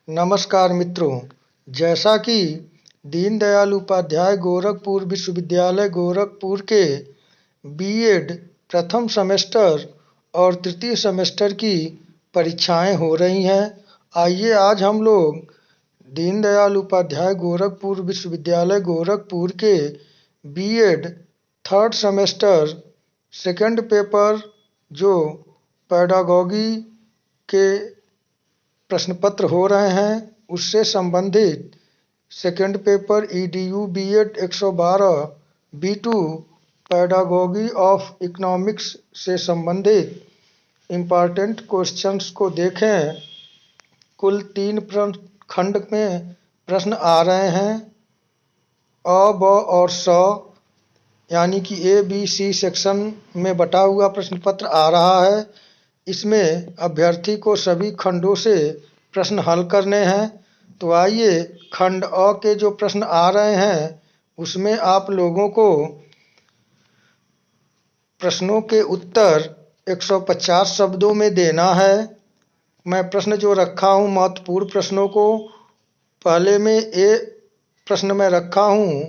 नमस्कार मित्रों, जैसा कि दीनदयाल उपाध्याय गोरखपुर विश्वविद्यालय गोरखपुर के बीएड प्रथम सेमेस्टर और तृतीय सेमेस्टर की परीक्षाएं हो रही हैं। आइए आज हम लोग दीनदयाल उपाध्याय गोरखपुर विश्वविद्यालय गोरखपुर के BEd third semester second paper जो पेडागॉजी के प्रश्न पत्र हो रहे हैं उससे संबंधित second paper EDU BEd 112 B2 pedagogy of economics से संबंधित इम्पॉर्टेंट क्वेश्चंस को देखें। कुल 3 खंड में प्रश्न आ रहे हैं। अ, ब और स यानी कि ABC सेक्शन में बटा हुआ प्रश्न पत्र आ रहा है। इसमें अभ्यर्थी को सभी खंडों से प्रश्न हल करने हैं। तो आइए खंड अ के जो प्रश्न आ रहे हैं उसमें आप लोगों को प्रश्नों के उत्तर 150 शब्दों में देना है। मैं प्रश्न जो रखा हूँ महत्वपूर्ण प्रश्नों को, पहले में ए प्रश्न में रखा हूँ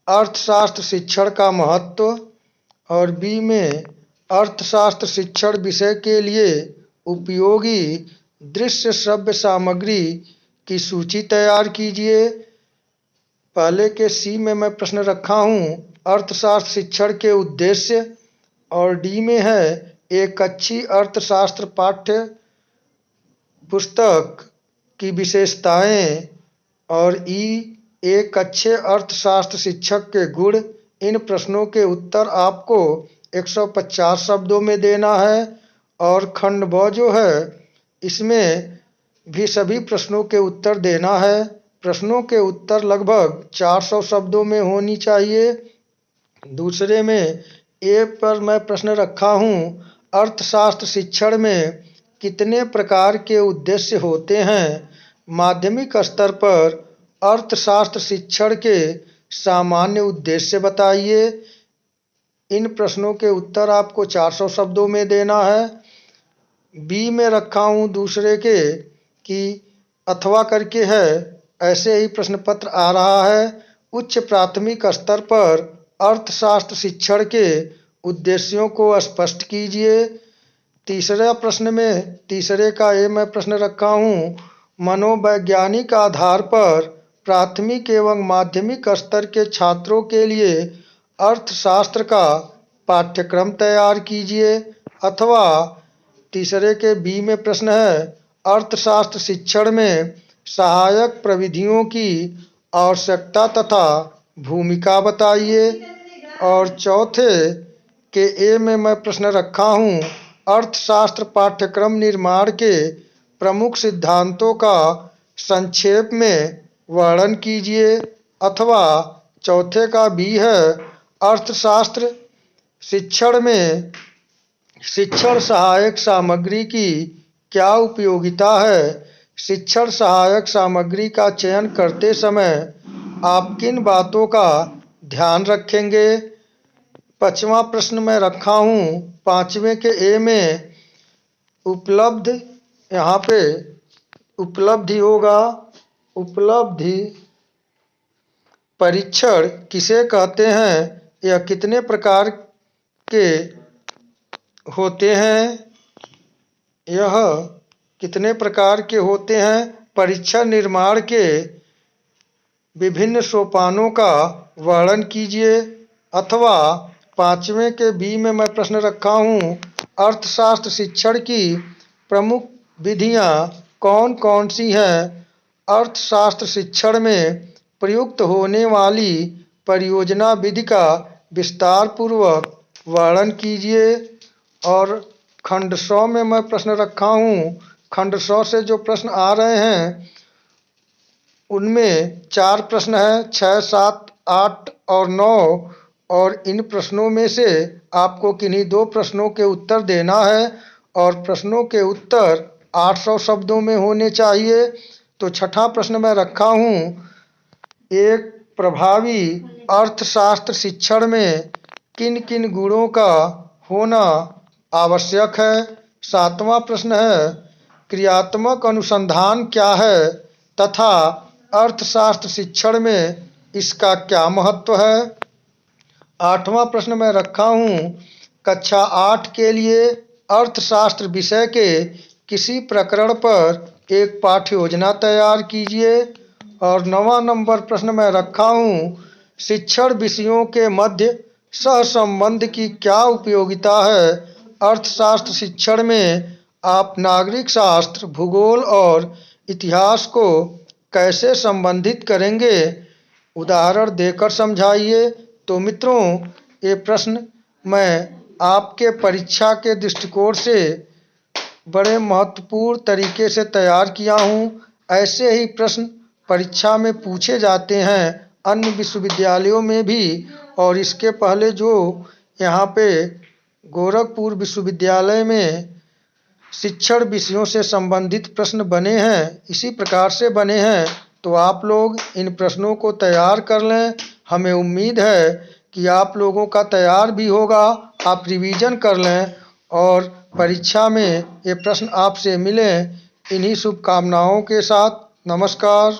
अर्थशास्त्र शिक्षण का महत्व, और बी में अर्थशास्त्र शिक्षण विषय के लिए उपयोगी दृश्य श्रव्य सामग्री की सूची तैयार कीजिए। पहले के सी में मैं प्रश्न रखा हूँ अर्थशास्त्र शिक्षण के उद्देश्य, और डी में है एक अच्छी अर्थशास्त्र पाठ्य पुस्तक की विशेषताएं, और ई एक अच्छे अर्थशास्त्र शिक्षक के गुण। इन प्रश्नों के उत्तर आपको 150 शब्दों में देना है। और खंड ब जो है इसमें भी सभी प्रश्नों के उत्तर देना है। प्रश्नों के उत्तर लगभग 400 शब्दों में होनी चाहिए। दूसरे में ए पर मैं प्रश्न रखा हूँ अर्थशास्त्र शिक्षण में कितने प्रकार के उद्देश्य होते हैं। माध्यमिक स्तर पर अर्थशास्त्र शिक्षण के सामान्य उद्देश्य बताइए। इन प्रश्नों के उत्तर आपको 400 शब्दों में देना है। बी में रखा हूँ दूसरे के कि अथवा करके है, ऐसे ही प्रश्न पत्र आ रहा है। उच्च प्राथमिक स्तर पर अर्थशास्त्र शिक्षण के उद्देश्यों को स्पष्ट कीजिए। तीसरा प्रश्न में तीसरे का ए मैं प्रश्न रखा हूँ मनोवैज्ञानिक आधार पर प्राथमिक एवं माध्यमिक स्तर के छात्रों के लिए अर्थशास्त्र का पाठ्यक्रम तैयार कीजिए। अथवा तीसरे के बी में प्रश्न है अर्थशास्त्र शिक्षण में सहायक प्रविधियों की आवश्यकता तथा भूमिका बताइए। और चौथे के ए में मैं प्रश्न रखा हूँ अर्थशास्त्र पाठ्यक्रम निर्माण के प्रमुख सिद्धांतों का संक्षेप में वर्णन कीजिए। अथवा चौथे का बी है अर्थशास्त्र शिक्षण में शिक्षण सहायक सामग्री की क्या उपयोगिता है। शिक्षण सहायक सामग्री का चयन करते समय आप किन बातों का ध्यान रखेंगे। पांचवा प्रश्न में रखा हूँ पांचवें के ए में उपलब्ध, यहाँ पे उपलब्धि होगा। उपलब्धि परीक्षण किसे कहते हैं, यह कितने प्रकार के होते हैं, यह कितने प्रकार के होते हैं। परीक्षण निर्माण के विभिन्न सोपानों का वर्णन कीजिए। अथवा पांचवें के बी में मैं प्रश्न रखा हूँ अर्थशास्त्र शिक्षण की प्रमुख विधियाँ कौन कौन सी हैं। अर्थशास्त्र शिक्षण में प्रयुक्त होने वाली परियोजना विधि का विस्तार पूर्वक वर्णन कीजिए। और खंड 100 में मैं प्रश्न रखा हूँ खंड 100 से जो प्रश्न आ रहे हैं उनमें 4 प्रश्न हैं, 6, 7, 8 और 9। और इन प्रश्नों में से आपको किन्हीं 2 प्रश्नों के उत्तर देना है और प्रश्नों के उत्तर 800 शब्दों में होने चाहिए। तो छठा प्रश्न मैं रखा हूँ एक प्रभावी अर्थशास्त्र शिक्षण में किन किन गुणों का होना आवश्यक है। सातवां प्रश्न है क्रियात्मक अनुसंधान क्या है, तथा अर्थशास्त्र शिक्षण में इसका क्या महत्व है। 8वां प्रश्न मैं रखा हूँ, कक्षा 8 के लिए अर्थशास्त्र विषय के किसी प्रकरण पर एक पाठ्य योजना तैयार कीजिए। और 9वां नंबर प्रश्न मैं रखा हूँ, शिक्षण विषयों के मध्य सहसंबंध की क्या उपयोगिता है। अर्थशास्त्र शिक्षण में आप नागरिक शास्त्र, भूगोल और इतिहास को कैसे संबंधित करेंगे, उदाहरण देकर समझाइए। तो मित्रों, ये प्रश्न मैं आपके परीक्षा के दृष्टिकोण से बड़े महत्वपूर्ण तरीके से तैयार किया हूँ। ऐसे ही प्रश्न परीक्षा में पूछे जाते हैं अन्य विश्वविद्यालयों में भी, और इसके पहले जो यहाँ पे गोरखपुर विश्वविद्यालय में शिक्षण विषयों से संबंधित प्रश्न बने हैं, इसी प्रकार से बने हैं। तो आप लोग इन प्रश्नों को तैयार कर लें। हमें उम्मीद है कि आप लोगों का तैयार भी होगा, आप रिवीजन कर लें और परीक्षा में ये प्रश्न आपसे मिलें। इन्हीं शुभकामनाओं के साथ नमस्कार।